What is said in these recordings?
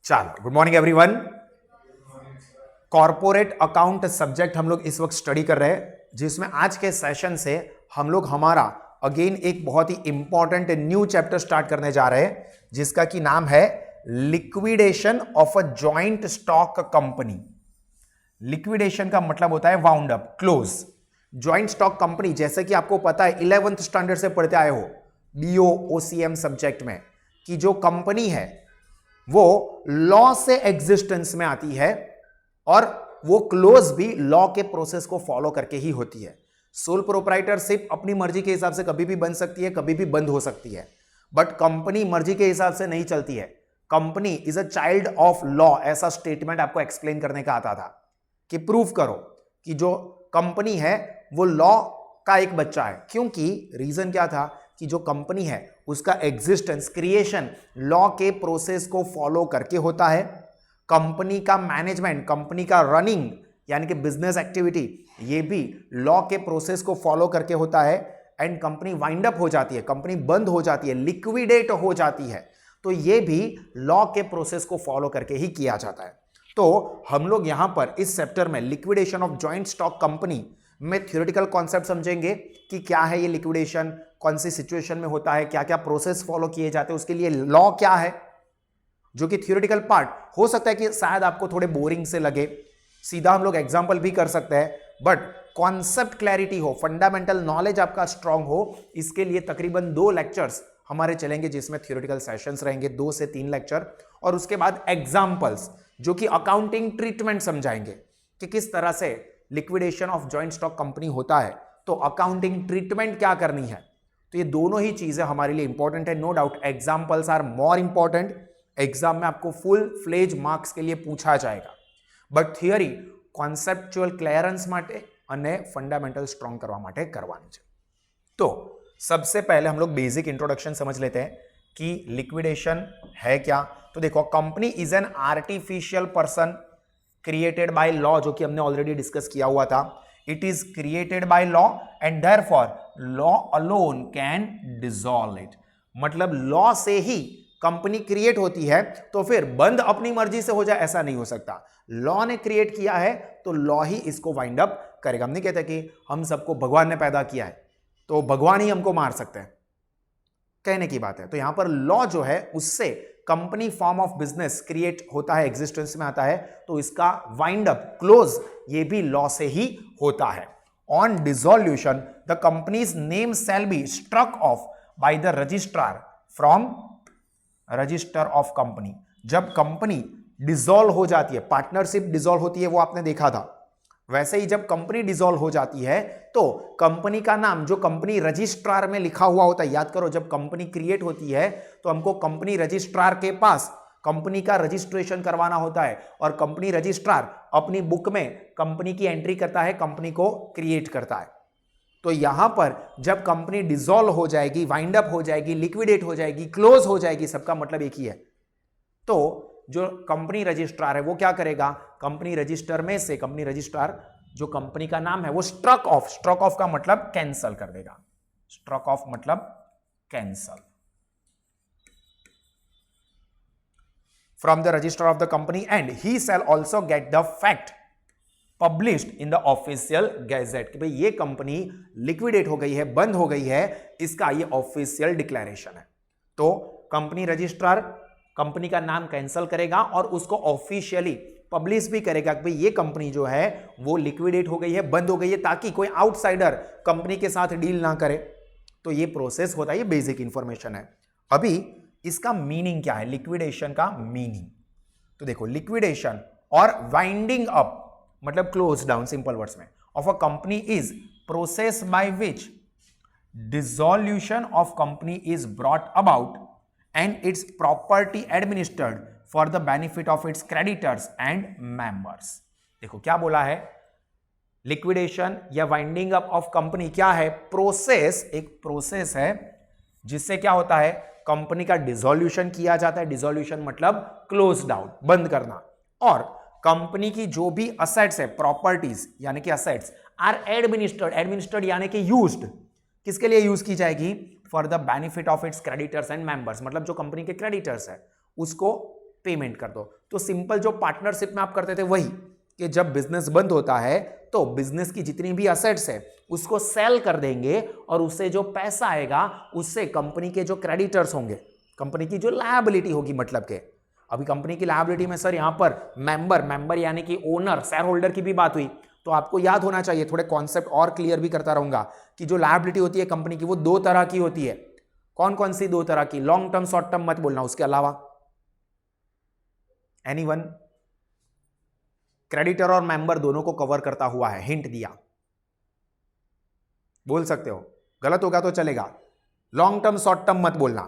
चलो, good morning everyone. Corporate account subject हम लोग इस वक्त स्टडी कर रहे हैं, जिसमें आज के सेशन से हम लोग हमारा अगेन एक बहुत ही इंपॉर्टेंट न्यू चैप्टर स्टार्ट करने जा रहे हैं, जिसका की नाम है liquidation of a joint stock company. Liquidation का मतलब होता है wound up, close. Joint stock company, जैसे कि आपको पता है 11th स्टैंडर्ड से पढ़ते आए हो बीओ ओसीएम सब्जेक्ट में, कि जो कंपनी है वो लॉ से एग्जिस्टेंस में आती है और वो क्लोज भी लॉ के प्रोसेस को फॉलो करके ही होती है। सोल प्रोप्राइटरशिप अपनी मर्जी के हिसाब से कभी भी बन सकती है, कभी भी बंद हो सकती है, बट कंपनी मर्जी के हिसाब से नहीं चलती है। Company is a child of law, ऐसा स्टेटमेंट आपको एक्सप्लेन करने का आता था कि प्रूव करो कि जो कंपनी है वो लॉ का एक बच्चा है। क्योंकि रीजन क्या था कि जो कंपनी है उसका एग्जिस्टेंस, क्रिएशन लॉ के प्रोसेस को फॉलो करके होता है। कंपनी का मैनेजमेंट, कंपनी का रनिंग यानी कि बिजनेस एक्टिविटी, ये भी लॉ के प्रोसेस को फॉलो करके होता है। एंड कंपनी वाइंड अप हो जाती है, कंपनी बंद हो जाती है, लिक्विडेट हो जाती है, तो ये भी लॉ के प्रोसेस को फॉलो करके ही किया जाता है। तो हम लोग यहां पर इस चैप्टर में liquidation of joint stock company में थ्योरेटिकल कॉन्सेप्ट समझेंगे कि क्या है ये लिक्विडेशन, कौन सी सिचुएशन में होता है, क्या क्या प्रोसेस फॉलो किए जाते हैं, उसके लिए लॉ क्या है, जो कि थ्योरेटिकल पार्ट हो सकता है कि शायद आपको थोड़े बोरिंग से लगे। सीधा हम लोग एग्जांपल भी कर सकते हैं, बट कॉन्सेप्ट क्लैरिटी हो, फंडामेंटल नॉलेज आपका स्ट्रांग हो, इसके लिए तकरीबन 2 लेक्चर्स हमारे चलेंगे, जिसमें थ्योरेटिकल सेशंस रहेंगे 2 से 3 लेक्चर, और उसके बाद एग्जांपल्स जो कि अकाउंटिंग ट्रीटमेंट समझाएंगे कि किस तरह से liquidation of joint stock company होता है, तो अकाउंटिंग ट्रीटमेंट क्या करनी है। तो ये दोनों ही चीजें हमारे लिए इंपॉर्टेंट है, no doubt. Examples are more important, exam में आपको फुल फ्लेज मार्क्स के लिए पूछा जाएगा, बट थियरी कॉन्सेप्चुअल क्लियरेंस માટે અને फंडामेंटल स्ट्रॉन्ग કરવા માટે કરવાની છે। तो सबसे पहले हम लोग बेसिक इंट्रोडक्शन समझ लेते हैं कि लिक्विडेशन है क्या। तो देखो, company is an artificial person created by law, जो कि हमने ऑलरेडी डिस्कस किया हुआ था। It is created by law and therefore law alone can dissolve it. मतलब लॉ से ही कंपनी क्रिएट होती है, तो फिर बंद अपनी मर्जी से हो जाए ऐसा नहीं हो सकता। लॉ ने क्रिएट किया है तो लॉ ही इसको वाइंड अप करेगा। हम नहीं कहते कि हम सबको भगवान ने पैदा किया है तो भगवान ही हमको मार सकते हैं, कहने की बात है। तो यहां पर लॉ जो है उससे company form of business create होता है, एग्जिस्टेंस में आता है, तो इसका वाइंड अप, क्लोज, ये भी लॉ से ही होता है। On dissolution the company's name shall be struck off by the registrar from register of company. जब कंपनी डिसॉल्व हो जाती है, पार्टनरशिप डिसॉल्व होती है, वो आपने देखा था, वैसे ही जब कंपनी डिसॉल्व हो जाती है तो कंपनी का नाम जो कंपनी रजिस्ट्रार में लिखा हुआ होता है, याद करो जब कंपनी क्रिएट होती है तो हमको कंपनी रजिस्ट्रार के पास कंपनी का रजिस्ट्रेशन करवाना होता है, और कंपनी रजिस्ट्रार अपनी बुक में कंपनी की एंट्री करता है, कंपनी को क्रिएट करता है। तो यहां पर जब कंपनी डिसॉल्व हो जाएगी, वाइंड अप हो जाएगी, लिक्विडेट हो जाएगी, क्लोज हो जाएगी, सबका मतलब एक ही है। तो जो कंपनी रजिस्ट्रार है वो क्या करेगा, कंपनी रजिस्टर में से कंपनी रजिस्ट्रार जो कंपनी का नाम है वो स्ट्रक ऑफ, स्ट्रक ऑफ का मतलब कैंसल कर देगा, स्ट्रक ऑफ मतलब cancel, from the register of the company and he shall also get the fact published in the official gazette, कि भाई ये कंपनी लिक्विडेट हो गई है, बंद हो गई है, इसका ये ऑफिशियल डिक्लेरेशन है। तो कंपनी रजिस्ट्रार कंपनी का नाम कैंसिल करेगा और उसको ऑफिशियली पब्लिश भी करेगा कि भाई ये कंपनी जो है वो लिक्विडेट हो गई है, बंद हो गई है, ताकि कोई आउटसाइडर कंपनी के साथ डील ना करे। तो ये प्रोसेस होता है, ये बेसिक इंफॉर्मेशन है। अभी इसका मीनिंग क्या है, लिक्विडेशन का मीनिंग। तो देखो, लिक्विडेशन और वाइंडिंग अप मतलब क्लोज डाउन, सिंपल वर्ड्स में, of a company is process by which dissolution of company is brought about and its property administered for the benefit of its creditors and members। देखो क्या बोला है, liquidation या winding up of company क्या है, process, एक process है जिससे क्या होता है, कंपनी का डिसॉल्यूशन किया जाता है। डिसॉल्यूशन मतलब क्लोज डाउन, बंद करना, और कंपनी की जो भी असेट्स है, प्रॉपर्टीज यानी कि असेट्स, आर एडमिनिस्टर्ड, एडमिनिस्टर्ड यानी कि यूज्ड, किसके लिए यूज की जाएगी, for the benefit of its creditors and members, मतलब जो कंपनी के क्रेडिटर्स है उसको पेमेंट कर दो। तो सिंपल जो पार्टनरशिप में आप करते थे वही, कि जब बिजनेस बंद होता है तो बिजनेस की जितनी भी असेट्स है उसको सेल कर देंगे और उससे जो पैसा आएगा उससे कंपनी के जो क्रेडिटर्स होंगे, कंपनी की जो लायबिलिटी होगी, मतलब के अभी कंपनी की लायबिलिटी में सर यहां पर मेंबर यानी कि ओनर, शेयर होल्डर की भी बात हुई, तो आपको याद होना चाहिए, थोड़े कॉन्सेप्ट और क्लियर भी करता रहूंगा कि जो लायबिलिटी होती है कंपनी की वो दो तरह की होती है। कौन कौन सी दो तरह की? लॉन्ग टर्म, शॉर्ट टर्म मत बोलना, उसके अलावा एनीवन? क्रेडिटर और मेंबर दोनों को कवर करता हुआ है, हिंट दिया, बोल सकते हो, गलत होगा तो चलेगा। लॉन्ग टर्म शॉर्ट टर्म मत बोलना,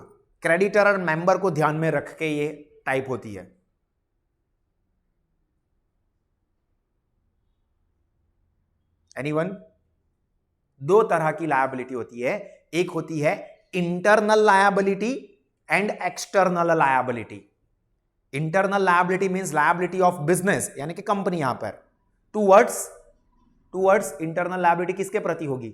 क्रेडिटर और मेंबर को ध्यान में रख के ये टाइप होती है। एनीवन? दो तरह की लायबिलिटी होती है, एक होती है internal liability and external liability. Internal liability means liability of business यानी कि कंपनी, यहां पर टूवर्ड्स इंटरनल लायबिलिटी किसके प्रति होगी?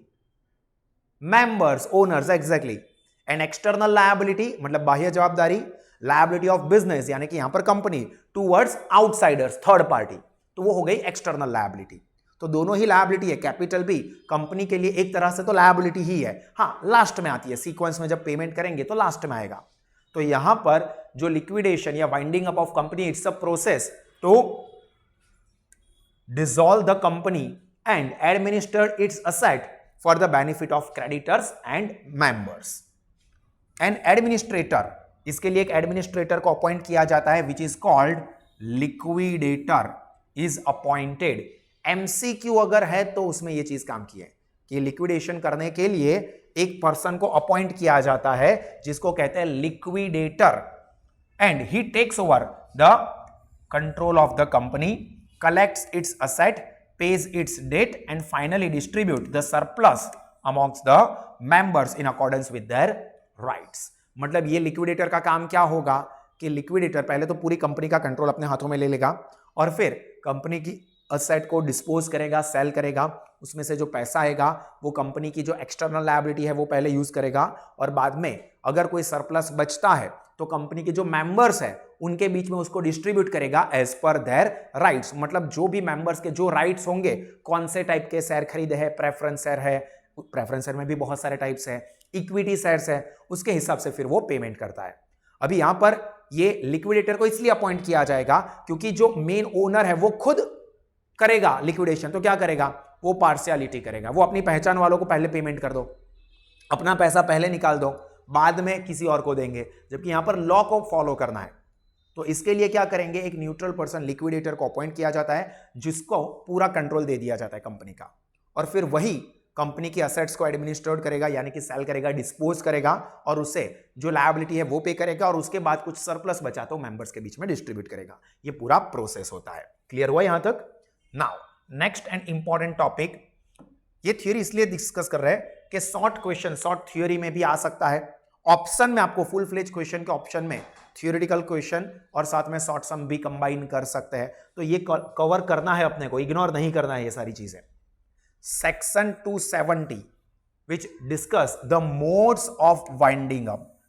Members, owners, exactly. And external liability मतलब बाह्य जवाबदारी, लायबिलिटी ऑफ बिजनेस यानी कि यहां पर company towards outsiders, third party, तो वो हो गई एक्सटर्नल लायबिलिटी। तो दोनों ही लायबिलिटी है, कैपिटल भी कंपनी के लिए एक तरह से तो लायबिलिटी ही है, हाँ लास्ट में आती है, सीक्वेंस में जब पेमेंट करेंगे तो लास्ट में आएगा। तो यहां पर जो लिक्विडेशन या winding up of company, it's a process to dissolve the company and administer its asset for the benefit of creditors and members. And administrator, इसके लिए एक एडमिनिस्ट्रेटर को अपॉइंट किया जाता है which is called liquidator is appointed. MCQ अगर है तो उसमें यह चीज काम की है कि लिक्विडेशन करने के लिए एक पर्सन को अपॉइंट किया जाता है जिसको कहते हैं liquidator, and he takes over the control of the company, collects its asset, pays its debt and finally distribute the surplus amongst the members in accordance with their rights। मतलब ये liquidator का काम क्या होगा कि लिक्विडेटर पहले तो पूरी कंपनी का कंट्रोल अपने हाथों में ले लेगा और फिर कंपनी की असेट को डिस्पोज करेगा, सेल करेगा, उसमें से जो पैसा आएगा वो कंपनी की जो एक्सटर्नल लायबिलिटी है वो पहले यूज करेगा और बाद में अगर कोई सरप्लस बचता है तो कंपनी के जो मेंबर्स है उनके बीच में उसको डिस्ट्रीब्यूट करेगा एज पर देयर राइट्स। मतलब जो भी मेंबर्स के जो राइट्स होंगे, कौन से टाइप के शेयर खरीदे हैं, प्रेफरेंस शेयर है, प्रेफरेंस शेयर में भी बहुत सारे टाइप्स हैं, इक्विटी शेयर्स है, उसके हिसाब से फिर वो पेमेंट करता है। अभी यहां पर ये लिक्विडेटर को इसलिए अपॉइंट किया जाएगा क्योंकि जो मेन ओनर है वो खुद करेगा लिक्विडेशन, तो क्या करेगा? वो पार्शियलिटी करेगा, वो अपनी पहचान वालों को पहले पेमेंट कर दो, अपना पैसा पहले निकाल दो, बाद में किसी और को देंगे, जबकि यहां पर लॉ को फॉलो करना है। तो इसके लिए क्या करेंगे? एक न्यूट्रल पर्सन लिक्विडेटर को अपॉइंट किया जाता है जिसको पूरा कंट्रोल दे दिया जाता है कंपनी का, और फिर वही कंपनी की असेट्स को एडमिनिस्ट्रेट करेगा यानी कि सेल करेगा, डिस्पोज करेगा और उससे जो लायबिलिटी है वो पे करेगा और उसके बाद कुछ सरप्लस बचा तो मेंबर्स के बीच में डिस्ट्रीब्यूट करेगा। ये पूरा प्रोसेस होता है। क्लियर हुआ यहां तक? Now next and important topic, ये थ्योरी इसलिए डिस्कस कर रहे हैं कि शॉर्ट क्वेश्चन, शॉर्ट थ्योरी में भी आ सकता है, ऑप्शन में आपको फुल फ्लेज क्वेश्चन के ऑप्शन में थ्योरेटिकल क्वेश्चन और साथ में शॉर्ट सम भी कंबाइन कर सकते हैं, तो ये कवर करना है अपने को, इग्नोर नहीं करना है ये सारी चीजें। Section 270 which discuss the modes of winding up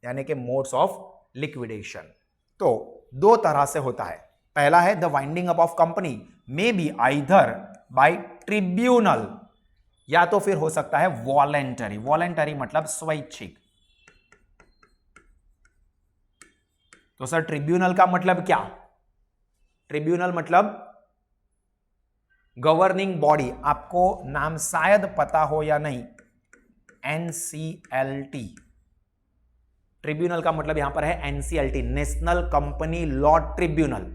यानी कि मोड्स ऑफ लिक्विडेशन। तो दो तरह से होता है, पहला है the winding up of company may be either bye tribunal या तो फिर हो सकता है वॉलेंटरी। वॉलेंटरी मतलब स्वैच्छिक। तो सर ट्रिब्यूनल का मतलब क्या? ट्रिब्यूनल मतलब गवर्निंग बॉडी, आपको नाम शायद पता हो या नहीं, NCLT। ट्रिब्यूनल का मतलब यहां पर है NCLT, national company law tribunal,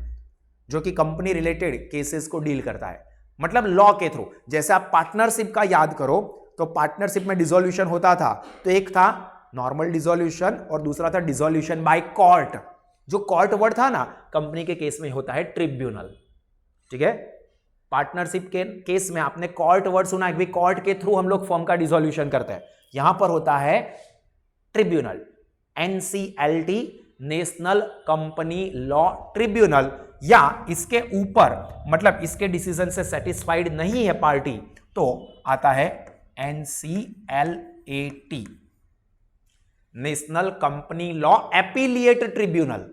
जो कि कंपनी रिलेटेड केसेस को डील करता है, मतलब लॉ के थ्रू। जैसे आप पार्टनरशिप का याद करो तो पार्टनरशिप में डिसोल्यूशन होता था, तो एक था नॉर्मल डिसोल्यूशन और दूसरा था डिसोल्यूशन बाय कोर्ट। जो कोर्ट वर्ड था ना, कंपनी के केस में होता है ट्रिब्यूनल। ठीक है, पार्टनरशिप के केस में आपने कोर्ट वर्ड सुना है कि कोर्ट के थ्रू हम लोग फर्म का डिसोल्यूशन करते हैं, यहां पर होता है tribunal, NCLT, national company law tribunal. या इसके ऊपर मतलब इसके डिसीजन से सेटिस्फाइड नहीं है पार्टी तो आता है NCLAT, national company law appellate tribunal.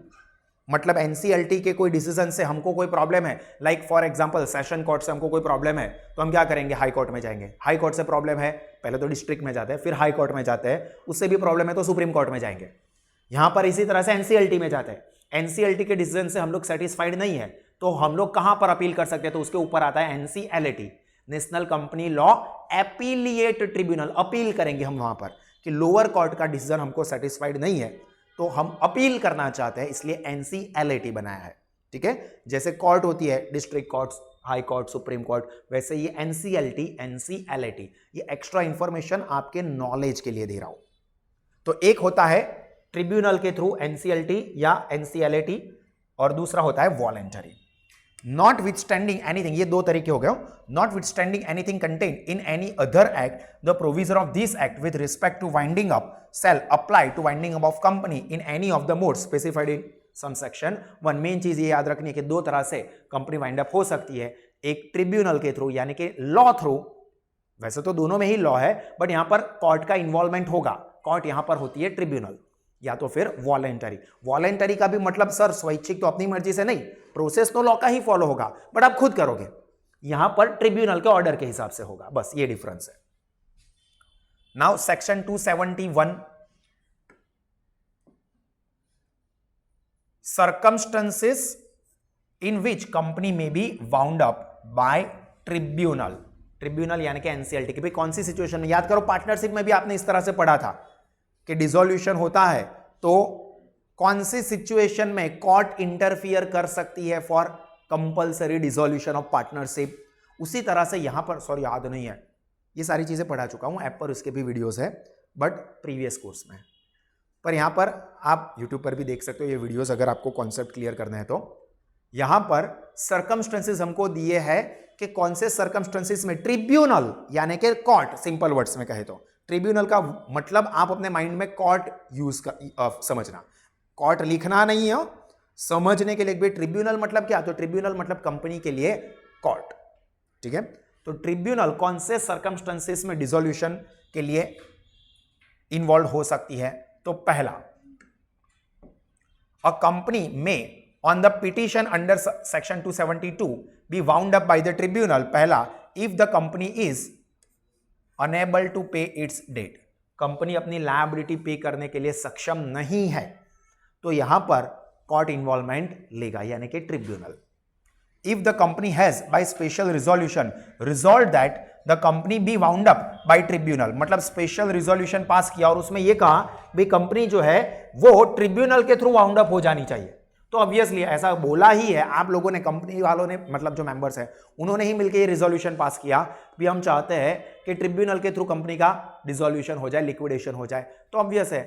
मतलब एनसीएलटी के कोई डिसीजन से हमको कोई प्रॉब्लम है, like for example session court से हमको कोई प्रॉब्लम है, तो हम क्या करेंगे, हाई कोर्ट में जाएंगे। हाई कोर्ट से प्रॉब्लम है, पहले तो डिस्ट्रिक्ट में जाते हैं, फिर हाई कोर्ट में जाते हैं, उससे भी प्रॉब्लम है तो सुप्रीम कोर्ट में जाएंगे। यहां पर इसी तरह से एनसीएलटी में जाते हैं, एनसीएलटी के डिसीजन से हम लोग सेटिस्फाइड नहीं है तो हम लोग कहां पर अपील कर सकते हैं, तो उसके ऊपर आता है NCLT, national company law appellate tribunal. Appeal करेंगे हम वहां पर कि लोअर कोर्ट का डिसीजन हमको सेटिस्फाइड नहीं है तो हम अपील करना चाहते हैं, इसलिए एनसीएलटी बनाया है। ठीक है, जैसे कोर्ट होती है district courts, high court, supreme court, वैसे ये एनसीएलटी, ये एक्स्ट्रा इंफॉर्मेशन आपके नॉलेज के लिए दे रहा हूं। तो एक होता है ट्रिब्यूनल के थ्रू एनसीएलटी या एनसीएलटी, और दूसरा होता है voluntary. Not with standing anything, ये दो तरीके हो गए। Not with standing anything contain in any other act the provision of this act with respect two winding up shall apply to winding up of company in any of the modes specified in some section 1। Main चीज ये याद रखनी है कि दो तरह से company wind up हो सकती है, एक ट्रिब्यूनल के थ्रू यानी कि लॉ थ्रू, वैसे तो दोनों में ही लॉ है बट यहां पर कोर्ट का इन्वॉल्वमेंट होगा, कोर्ट यहां पर होती है ट्रिब्यूनल, या तो फिर वॉलेंटरी। वॉलेंटरी का भी मतलब सर स्वैच्छिक तो अपनी मर्जी से नहीं, प्रोसेस तो लॉ का ही फॉलो होगा बट आप खुद करोगे, यहां पर ट्रिब्यूनल के ऑर्डर के हिसाब से होगा, बस ये डिफरेंस है। Now section 271, circumstances in which company may be wound up by tribunal। Tribunal यानी कि एनसीएलटी की भाई कौन सी सिचुएशन में, याद करो पार्टनरशिप में भी आपने इस तरह से पढ़ा था कि डिसोल्यूशन होता है तो कौन सी सिचुएशन में कोर्ट इंटरफियर कर सकती है for compulsory dissolution of partnership. उसी तरह से यहां पर, सॉरी याद नहीं है, ये सारी चीजें पढ़ा चुका हूं, ऐप पर उसके भी वीडियोस है बट प्रीवियस कोर्स में, पर यहां पर आप यूट्यूब पर भी देख सकते हो ये वीडियोस अगर आपको कॉन्सेप्ट क्लियर करना है तो। यहां पर सर्कमस्टेंसेस हमको दिए हैं कि कौन से सर्कमस्टेंसेस में ट्रिब्यूनल यानी कि कोर्ट, सिंपल वर्ड्स में कहे तो ट्रिब्यूनल का मतलब आप अपने माइंड में कोर्ट यूज कर समझना, कोर्ट लिखना नहीं है, समझने के लिए भी ट्रिब्यूनल मतलब क्या, तो ट्रिब्यूनल मतलब कंपनी के लिए कोर्ट। ठीक है, तो ट्रिब्यूनल कौन से सर्कमस्टेंसेस में डिसोल्यूशन के लिए इन्वॉल्व हो सकती है, तो पहला, a company may on the petition under section 272 be wound up by the tribunal. पहला, if the company is unable to pay its debt, company अपनी लायबिलिटी पे करने के लिए सक्षम नहीं है तो यहां पर कोर्ट इन्वॉल्वमेंट लेगा यानी कि tribunal. If the company has by special resolution resolved that the company be wound up by tribunal, मतलब स्पेशल रिजोल्यूशन पास किया और उसमें यह कहा भी कंपनी जो है वो ट्रिब्यूनल के थ्रू वाउंड अप हो जानी चाहिए, तो ऑब्वियसली ऐसा बोला ही है आप लोगों ने, कंपनी वालों ने, मतलब जो मेंबर्स हैं उन्होंने ही मिलकर ये रिजोल्यूशन पास किया भी हम चाहते हैं कि ट्रिब्यूनल के थ्रू कंपनी का डिसोल्यूशन हो जाए, लिक्विडेशन हो जाए, तो ऑब्वियस है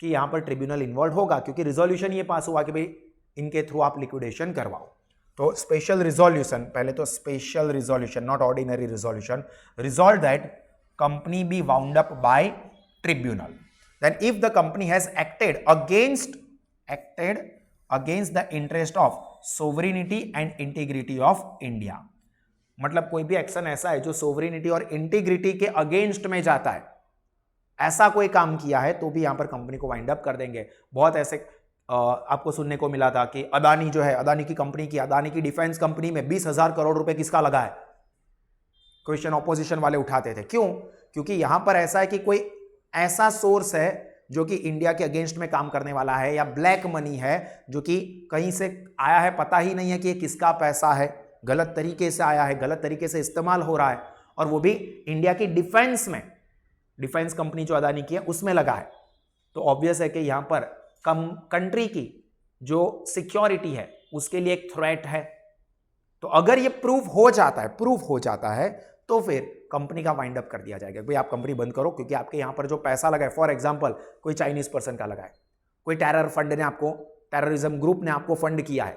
कि यहां पर ट्रिब्यूनल इन्वॉल्व होगा क्योंकि रिजोल्यूशन ये पास हुआ कि भाई इनके थ्रू आप लिक्विडेशन करवाओ। तो स्पेशल रिजोल्यूशन, पहले तो special resolution not ordinary resolution, resolve that company be wound up by tribunal. Then if the company has acted against the interest of sovereignty and integrity of India, मतलब कोई भी action ऐसा है जो sovereignty और integrity के against में जाता है, ऐसा कोई काम किया है तो भी यहां पर कंपनी को वाइंड अप कर देंगे। बहुत ऐसे आपको सुनने को मिला था कि अदानी जो है, अदानी की कंपनी की, अदानी की डिफेंस कंपनी में 20,000 करोड़ रुपए किसका लगा है, क्वेश्चन ऑपोजिशन वाले उठाते थे। क्यों? क्योंकि यहां पर ऐसा है कि कोई ऐसा सोर्स है जो कि इंडिया के अगेंस्ट में काम करने वाला है, या ब्लैक मनी है जो कि कहीं से आया है, पता ही नहीं है कि ये किसका पैसा है, गलत तरीके से आया है, गलत तरीके से इस्तेमाल हो रहा है, और वो भी इंडिया की डिफेंस में, डिफेंस कंपनी जो अदानी की है उसमें लगा है, तो ऑब्वियस है कि यहां पर कंट्री की जो सिक्योरिटी है उसके लिए एक थ्रेट है। तो अगर ये प्रूफ हो जाता है तो फिर कंपनी का वाइंड अप कर दिया जाएगा, भाई आप कंपनी बंद करो क्योंकि आपके यहां पर जो पैसा लगा है, फॉर एग्जांपल कोई चाइनीज पर्सन का लगा है, कोई टेरर फंड ने आपको, टेररिज्म ग्रुप ने आपको फंड किया है,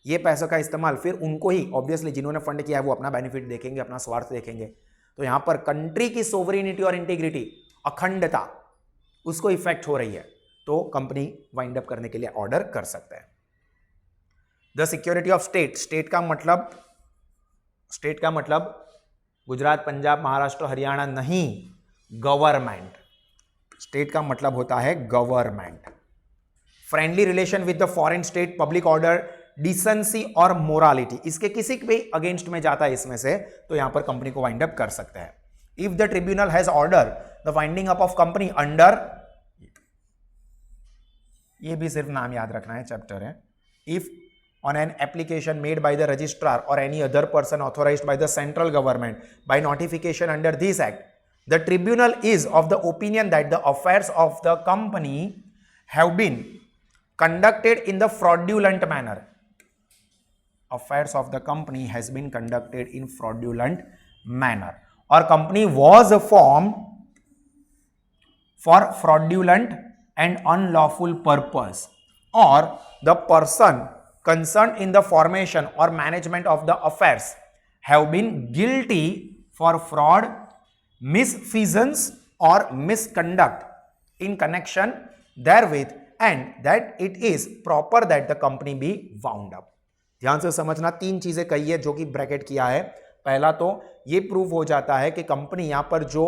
ये पैसों का इस्तेमाल फिर उनको ही, ऑब्वियसली जिन्होंने फंड किया है वो अपना बेनिफिट देखेंगे, अपना स्वार्थ देखेंगे, तो यहां पर कंट्री की सोवरेनिटी और इंटीग्रिटी, अखंडता, उसको इफेक्ट हो रही है तो कंपनी वाइंड अप करने के लिए ऑर्डर कर सकता है। The security of state, state का मतलब गुजरात, पंजाब, महाराष्ट्र, हरियाणा नहीं, गवर्नमेंट। स्टेट का मतलब होता है government. Friendly relation with the foreign state, public order, decency और मोरालिटी, इसके किसी भी अगेंस्ट में जाता है इसमें से, तो यहां पर कंपनी को वाइंड अप कर सकते हैं. If the tribunal has order the winding up of company under, ये भी सिर्फ नाम याद रखना है, चैप्टर है. If on an application made by the registrar or any other person authorized by the central government by notification under this act, the tribunal is of the opinion that the affairs of the company have been conducted in the fraudulent manner. Affairs of the company has been conducted in fraudulent manner, or company was formed for fraudulent and unlawful purpose, or the person concerned in the formation or management of the affairs have been guilty for fraud, misfeasance or misconduct in connection therewith, and that it is proper that the company be wound up. ध्यान से समझना, तीन चीजें कही है जो कि bracket किया है. पहला तो ये प्रूव हो जाता है कि कंपनी यहां पर जो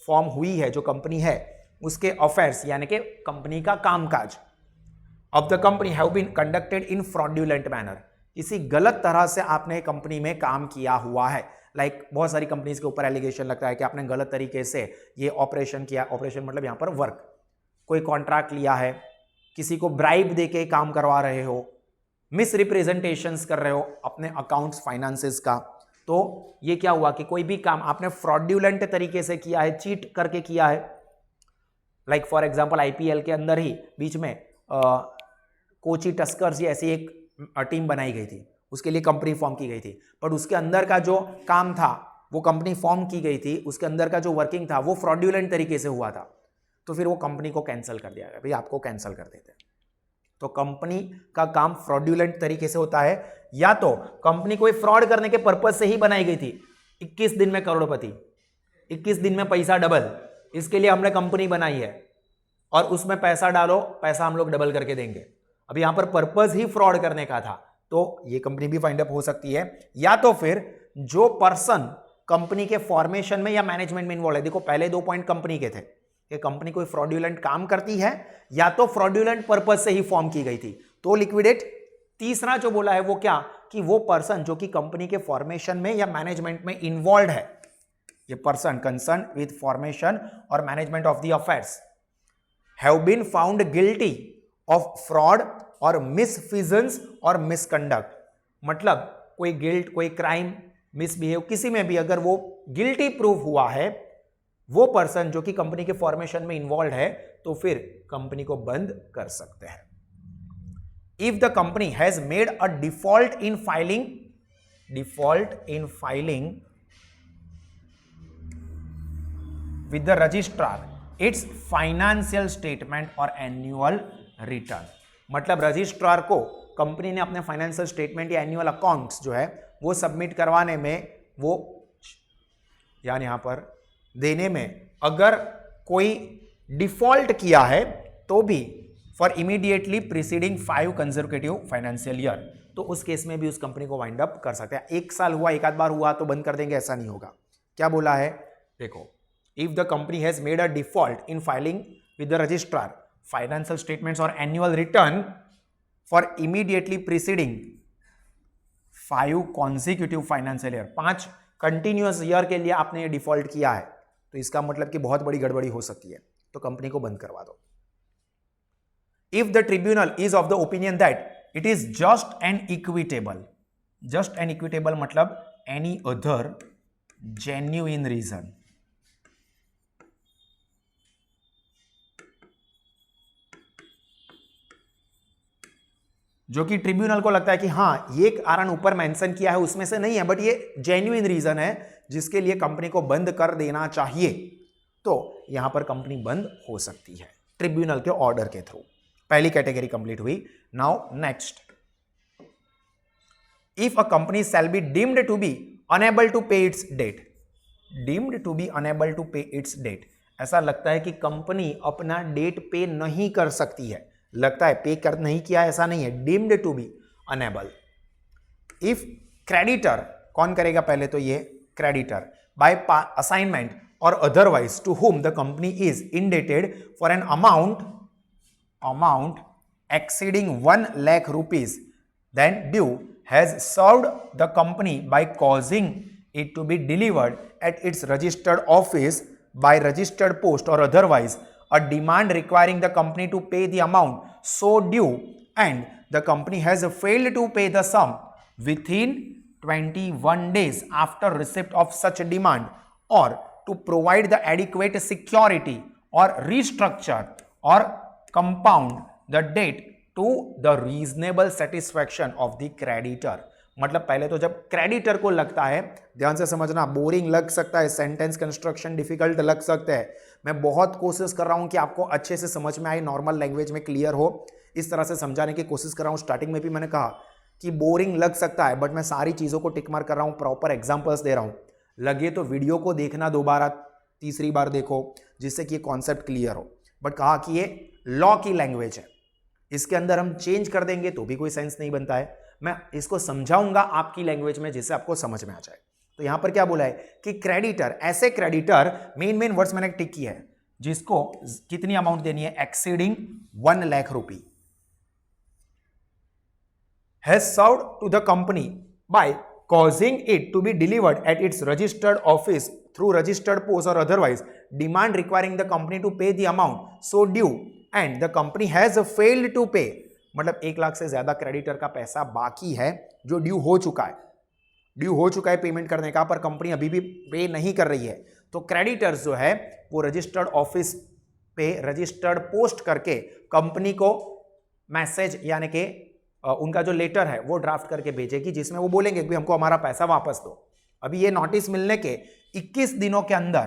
फॉर्म हुई है, जो कंपनी है, उसके अफेयर्स यानी कि कंपनी का कामकाज of the company have been conducted in fraudulent manner, किसी गलत तरह से आपने कंपनी में काम किया हुआ है. लाइक बहुत सारी कंपनीज के ऊपर एलिगेशन लगता है कि आपने गलत तरीके से ये ऑपरेशन किया. ऑपरेशन मतलब यहां पर वर्क, कोई कॉन्ट्रैक्ट लिया है, किसी को ब्राइब देके काम करवा रहे हो, मिस रिप्रेजेंटेशंस कर रहे हो अपने अकाउंट्स फाइनेंसेस का. तो ये क्या हुआ कि कोई भी काम आपने फ्रॉड्यूलेंट तरीके से किया है, चीट करके किया है. लाइक फॉर एग्जाम्पल आईपीएल के अंदर ही बीच में कोची टस्कर्स ऐसी एक टीम बनाई गई थी, उसके लिए कंपनी फॉर्म की गई थी, पर उसके अंदर का जो काम था, वो कंपनी फॉर्म की गई थी, उसके अंदर का जो वर्किंग था वो फ्रॉड्यूलेंट तरीके से हुआ था. तो फिर वो कंपनी को कैंसिल कर दिया गया, भाई आपको कैंसिल कर देते. तो कंपनी का काम फ्रॉड्यूलेंट तरीके से होता है, या तो कंपनी कोई फ्रॉड करने के पर्पज से ही बनाई गई थी. 21 दिन में करोड़पति, 21 दिन में पैसा डबल, इसके लिए हमने कंपनी बनाई है और उसमें पैसा डालो, पैसा हम लोग डबल करके देंगे. अब यहां पर पर्पस ही फ्रॉड करने का था, तो ये कंपनी भी फाइंड अप हो सकती है. या तो फिर जो पर्सन कंपनी के फॉर्मेशन में या मैनेजमेंट में इन्वॉल्व है. देखो पहले 2 पॉइंट कंपनी के थे कि कंपनी कोई फ्रॉड्यूलेंट काम करती है या तो फ्रॉड्यूलेंट पर्पस से ही फॉर्म की गई थी, तो लिक्विडेट. तीसरा जो बोला है वो क्या, कि वो पर्सन जो कि कंपनी के फॉर्मेशन में या मैनेजमेंट में इन्वॉल्व है, ये पर्सन कंसर्न विद फॉर्मेशन और management of the affairs have been found guilty of fraud और मिसफिजेंस और मिसकंडक्ट. मतलब कोई गिल्ट, कोई क्राइम, मिसबिहेव, किसी में भी अगर वो गिल्टी प्रूव हुआ है, वो पर्सन जो कि कंपनी के फॉर्मेशन में इन्वॉल्व है, तो फिर कंपनी को बंद कर सकते हैं. If the company has made a default in filing with the registrar it's financial statement और एनुअल रिटर्न. मतलब रजिस्ट्रार को कंपनी ने अपने फाइनेंशियल स्टेटमेंट या एनुअल अकाउंट्स जो है वो सबमिट करवाने में, वो यानी यहां पर देने में अगर कोई डिफॉल्ट किया है तो भी for immediately preceding 5 consecutive financial year, तो उस केस में भी उस कंपनी को वाइंड अप कर सकते हैं. 1 साल हुआ, एक आध बार हुआ तो बंद कर देंगे, ऐसा नहीं होगा. क्या बोला है देखो, if the company has made a default in filing with the registrar financial statements और annual return for immediately preceding 5 consecutive financial year, 5 continuous year के लिए आपने ये डिफॉल्ट किया है, तो इसका मतलब कि बहुत बड़ी गड़बड़ी हो सकती है, तो कंपनी को बंद करवा दो. If the tribunal is of the opinion that it is just and equitable, just and equitable मतलब एनी अदर जेन्युइन रीजन, जो कि ट्रिब्यूनल को लगता है कि हां ये कारण ऊपर मेंशन किया है उसमें से नहीं है, बट ये जेन्युइन रीजन है जिसके लिए कंपनी को बंद कर देना चाहिए, तो यहां पर कंपनी बंद हो सकती है ट्रिब्यूनल के ऑर्डर के थ्रू. पहली कैटेगरी कंप्लीट हुई. Now next, if a company shall be deemed to be unable to pay its debt, deemed to be unable to pay its debt, ऐसा लगता है कि कंपनी अपना डेट पे नहीं कर सकती है, लगता है पे कर नहीं किया, ऐसा नहीं है, deemed to be unable. If creditor, कौन करेगा पहले तो ये क्रेडिटर, बाय असाइनमेंट और otherwise to whom the company is indebted for an amount exceeding 1 lakh rupees then due has served the company by causing it to be delivered at its registered office by registered post or otherwise a demand requiring the company to pay the amount so due and the company has failed to pay the sum within 21 days after receipt of such a demand or to provide the adequate security or restructure or compound the debt to the reasonable satisfaction of the creditor। मतलब पहले तो जब creditor को लगता है, ध्यान से समझना, बोरिंग लग सकता है, सेंटेंस कंस्ट्रक्शन डिफिकल्ट लग सकते हैं, मैं बहुत कोशिश कर रहा हूं कि आपको अच्छे से समझ में आए, नॉर्मल लैंग्वेज में क्लियर हो, इस तरह से समझाने की कोशिश कर रहा हूं। स्टार्टिंग में भी मैंने कहा कि बोरिंग लग सकता है, बट मैं सारी चीजों को टिक मार कर रहा हूं, प्रॉपर एग्जांपल्स दे रहा हूं। लगे तो वीडियो को देखना दोबारा, तीसरी बार देखो, जिससे कि ये कॉन्सेप्ट क्लियर हो। बट कहा कि ये लॉ की लैंग्वेज है, इसके अंदर हम चेंज कर देंगे तो भी कोई सेंस नहीं बनता है। मैं इसको समझाऊंगा आपकी लैंग्वेज में जिससे आपको समझ में आ जाए। तो यहां पर क्या बोला है कि क्रेडिटर, ऐसे क्रेडिटर, मेन वर्ड्स मैंने टिक किया है, जिसको कितनी अमाउंट देनी है, exceeding 1 lakh rupee, has served to the company by causing it to be delivered at its registered office through registered post or otherwise demand requiring the company to pay the amount so due and the company has failed to pay। मतलब 1 लाख से ज्यादा creditor का पैसा बाकी है जो due हो चुका है, पेमेंट करने का, पर कंपनी अभी भी पे नहीं कर रही है। तो क्रेडिटर्स जो है वो रजिस्टर्ड ऑफिस पे रजिस्टर्ड पोस्ट करके कंपनी को मैसेज यानी कि उनका जो लेटर है वो ड्राफ्ट करके भेजेगी, जिसमें वो बोलेंगे कि हमको हमारा पैसा वापस दो। अभी ये नोटिस मिलने के 21 दिनों के अंदर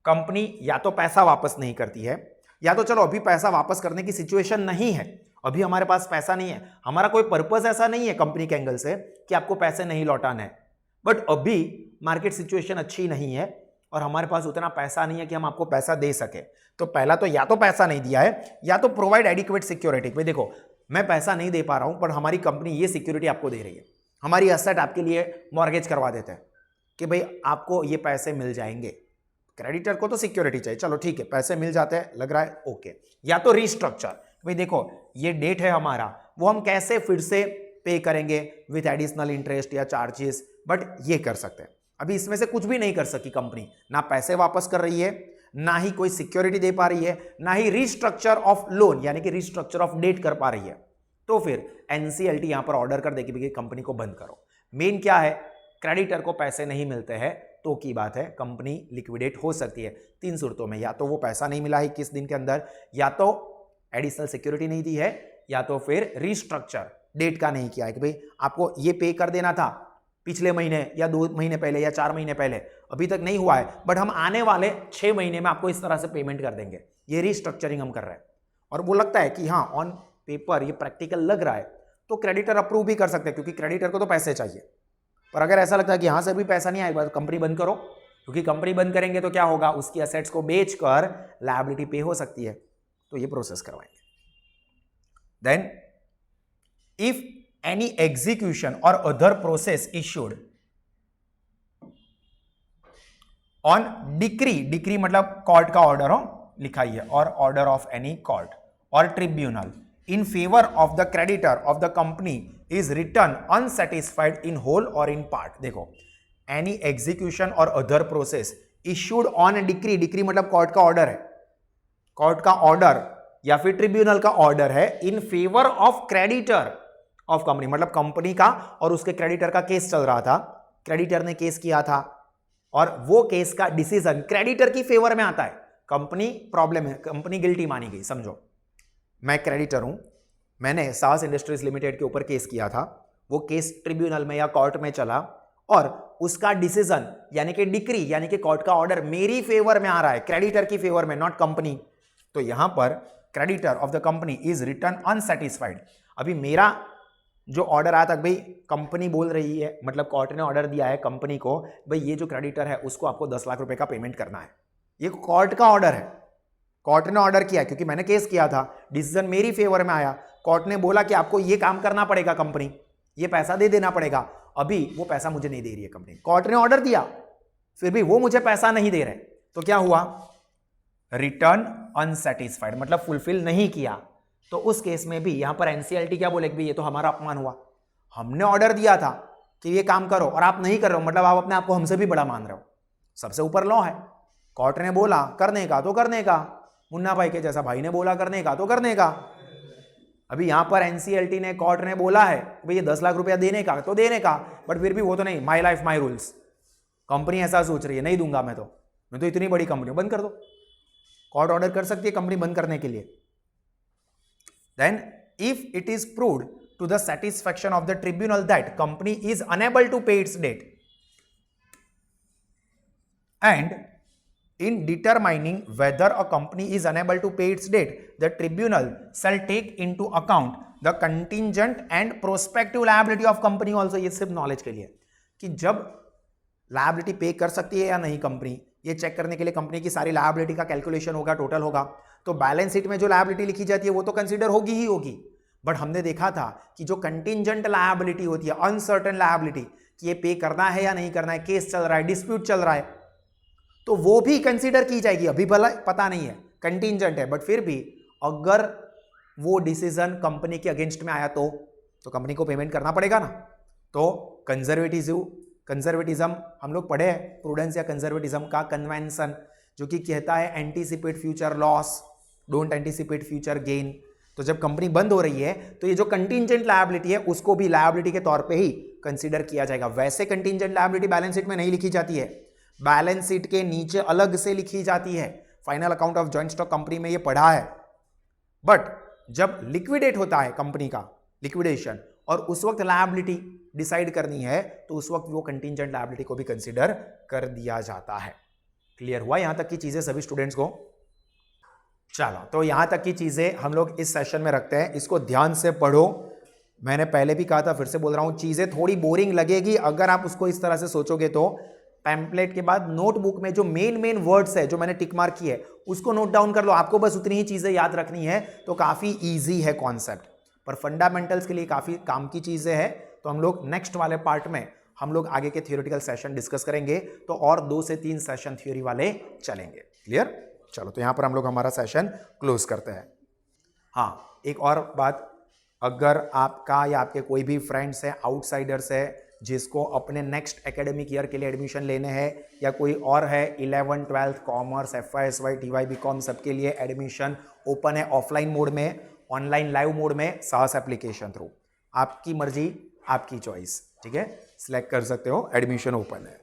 कंपनी या तो पैसा वापस नहीं करती है, या तो चलो अभी पैसा वापस करने की सिचुएशन नहीं है, अभी हमारे पास पैसा नहीं है, हमारा कोई पर्पस ऐसा नहीं है कंपनी के एंगल से कि आपको पैसे नहीं लौटाने हैं, बट अभी मार्केट सिचुएशन अच्छी नहीं है और हमारे पास उतना पैसा नहीं है कि हम आपको पैसा दे सके। तो पहला तो या तो पैसा नहीं दिया है, या तो प्रोवाइड एडिक्वेट सिक्योरिटी। भाई देखो, मैं पैसा नहीं दे पा रहा हूं, पर हमारी कंपनी ये सिक्योरिटी आपको दे रही है, हमारी एसेट आपके लिए मॉर्गेज करवा देते हैं कि भाई आपको ये पैसे मिल जाएंगे। क्रेडिटर को तो सिक्योरिटी चाहिए, चलो ठीक है, पैसे मिल जाते हैं, लग रहा है ओके। या तो रिस्ट्रक्चर, भाई देखो ये डेट है हमारा, वो हम कैसे फिर से पे करेंगे विथ एडिशनल इंटरेस्ट या चार्जेस, बट ये कर सकते हैं। अभी इसमें से कुछ भी नहीं कर सकी कंपनी, ना पैसे वापस कर रही है, ना ही कोई सिक्योरिटी दे पा रही है, ना ही रिस्ट्रक्चर ऑफ लोन यानी कि रिस्ट्रक्चर ऑफ डेट कर पा रही है। तो फिर एनसीएलटी यहां पर ऑर्डर कर देगी कि कंपनी को बंद करो। मेन क्या है, क्रेडिटर को पैसे नहीं मिलते हैं तो की बात है, कंपनी लिक्विडेट हो सकती है 3 सूरतों में, या तो वो पैसा नहीं मिला है 21 दिन के अंदर, या तो एडिशनल सिक्योरिटी नहीं दी है, या तो फिर रिस्ट्रक्चर डेट का नहीं किया है कि भाई आपको ये पे कर देना था पिछले महीने या 2 महीने पहले या 4 महीने पहले, अभी तक नहीं हुआ है, बट हम आने वाले 6 महीने में आपको इस तरह से पेमेंट कर देंगे। ये रिस्ट्रक्चरिंग हम कर रहे हैं और वो लगता है कि हाँ ऑन पेपर ये प्रैक्टिकल लग रहा है, तो क्रेडिटर अप्रूव भी कर सकते हैं क्योंकि क्रेडिटर को तो पैसे चाहिए। पर अगर ऐसा लगता है कि यहां से भी पैसा नहीं आएगा तो कंपनी बंद करो, क्योंकि कंपनी बंद करेंगे तो क्या होगा, उसकी एसेट्स को बेचकर लायबिलिटी पे हो सकती है, तो ये प्रोसेस करवाएंगे। Then if any execution or other process issued on decree मतलब कोर्ट का ऑर्डर हो, लिखा ही है, और ऑर्डर ऑफ एनी कोर्ट और tribunal in favor of the creditor of the company is written unsatisfied in whole or in part। देखो, any execution or other process issued on decree मतलब court का order है, court का order या फिर tribunal का order है in favour of creditor of company, मतलब कंपनी का और उसके क्रेडिटर का केस चल रहा था, क्रेडिटर ने केस किया था और वो केस का डिसीजन क्रेडिटर की फेवर में आता है। कंपनी प्रॉब्लम है, कंपनी गिल्टी मानी गई, समझो मैं क्रेडिटर हूं, मैंने साहस इंडस्ट्रीज लिमिटेड के ऊपर केस किया था, वो केस ट्रिब्यूनल में या कोर्ट में चला और उसका डिसीजन यानी कि डिक्री यानी कि कोर्ट का ऑर्डर मेरी फेवर में आ रहा है, क्रेडिटर की फेवर में, नॉट कंपनी। तो यहां पर creditor of the company is return unsatisfied. अभी मेरा जो ऑर्डर आया था, भाई कंपनी बोल रही है, मतलब कोर्ट ने ऑर्डर दिया है कंपनी को, भाई ये जो क्रेडिटर है उसको आपको 10 लाख रुपए का पेमेंट करना है, ये कोर्ट का ऑर्डर है, कोर्ट ने ऑर्डर किया क्योंकि मैंने केस किया था, डिसीजन मेरी फेवर में आया, कोर्ट ने बोला कि आपको ये काम करना पड़ेगा, कंपनी ये पैसा दे देना पड़ेगा। अभी वो पैसा मुझे नहीं दे रही है कंपनी, कोर्ट ने ऑर्डर दिया फिर भी वो मुझे पैसा नहीं दे रहे, तो क्या हुआ, रिटर्न अनसेटिस्फाइड मतलब फुलफिल नहीं किया। तो उस केस में भी यहां पर एनसीएलटी क्या बोलेगी, भाई ये तो हमारा अपमान हुआ, हमने ऑर्डर दिया था कि ये काम करो और आप नहीं कर रहे हो, मतलब आप अपने आप को हमसे भी बड़ा मान रहे हो। सबसे ऊपर लॉ है, कोर्ट ने बोला करने का तो करने का, मुन्ना भाई के जैसा भाई ने बोला करने का तो करने का। अभी यहां पर एनसीएलटी ने, कोर्ट ने बोला है भाई ये 10 लाख रुपया देने का तो देने का, बट फिर भी वो तो नहीं, my life my rules, company ऐसा सोच रही है नहीं दूंगा मैं तो इतनी बड़ी कंपनी, बंद कर दो। कोर्ट ऑर्डर कर सकती है कंपनी बंद करने के लिए। Then if it is proved to the satisfaction of the tribunal that company is unable to pay its debt and in determining whether a company is unable to pay its debt, the tribunal shall take into account the contingent and prospective liability of company also। ये सिर्फ knowledge के लिए कि जब liability पे कर सकती है या नहीं कंपनी, ये चेक करने के लिए कंपनी की सारी लायबिलिटी का कैलकुलेशन होगा, टोटल होगा। तो बैलेंस शीट में जो लायबिलिटी लिखी जाती है वो तो कंसीडर होगी ही होगी, बट हमने देखा था कि जो कंटिंजेंट लायबिलिटी होती है, अनसर्टेन लायबिलिटी, कि ये पे करना है या नहीं करना है, केस चल रहा है, डिस्प्यूट चल रहा है, तो वो भी कंसीडर की जाएगी। अभी भला पता नहीं है, कंटिंजेंट है, बट फिर भी अगर वो डिसीजन कंपनी के अगेंस्ट में आया तो कंपनी को पेमेंट करना पड़ेगा ना। तो कंजर्वेटिज्म हम लोग पढ़े हैं, प्रूडेंस या कंजर्वेटिज्म का कन्वेंशन, जो कि कहता है anticipate future loss, don't anticipate future gain. तो जब कंपनी बंद हो रही है तो ये जो कंटिंजेंट लायबिलिटी है उसको भी लायबिलिटी के तौर पे ही कंसीडर किया जाएगा। वैसे कंटिंजेंट लायबिलिटी बैलेंस शीट में नहीं लिखी जाती है, बैलेंस शीट के नीचे अलग से लिखी जाती है। Final account of joint stock company में ये पढ़ा है। बट जब लिक्विडेट होता है कंपनी का लिक्विडेशन और उस वक्त लायबिलिटी डिसाइड करनी है तो उस वक्त वो कंटिंजेंट लायबिलिटी को भी कंसीडर कर दिया जाता है। क्लियर हुआ यहां तक की चीजें सभी स्टूडेंट्स को? चलो, तो यहां तक की चीजें हम लोग इस सेशन में रखते हैं, इसको ध्यान से पढ़ो। मैंने पहले भी कहा था, फिर से बोल रहा हूं, चीजें थोड़ी बोरिंग लगेगी अगर आप उसको इस तरह से सोचोगे। तो पैम्पलेट के बाद नोटबुक में जो मेन वर्ड्स है जो मैंने टिक मार्क की है उसको नोट डाउन कर लो, आपको बस उतनी ही चीजें याद रखनी है, तो काफी इजी है कॉन्सेप्ट। पर फंडामेंटल्स के लिए काफी काम की चीजें हैं, तो हम लोग नेक्स्ट वाले पार्ट में हम लोग आगे के थियोरेटिकल सेशन डिस्कस करेंगे, तो और 2 से 3 सेशन थ्योरी वाले चलेंगे। क्लियर? चलो, तो यहां पर हम लोग हमारा सेशन क्लोज करते हैं। हाँ, एक और बात, अगर आपका या आपके कोई भी फ्रेंड्स है, आउटसाइडर्स है, जिसको अपने नेक्स्ट एकेडमिक ईयर के लिए एडमिशन लेने हैं, या कोई और है 11th 12th commerce, FY, TY, BCom सबके लिए एडमिशन ओपन है, ऑफलाइन मोड में, ऑनलाइन लाइव मोड में, साहस एप्लीकेशन थ्रू। आपकी मर्जी, आपकी चॉइस, ठीक है, सिलेक्ट कर सकते हो, एडमिशन ओपन है।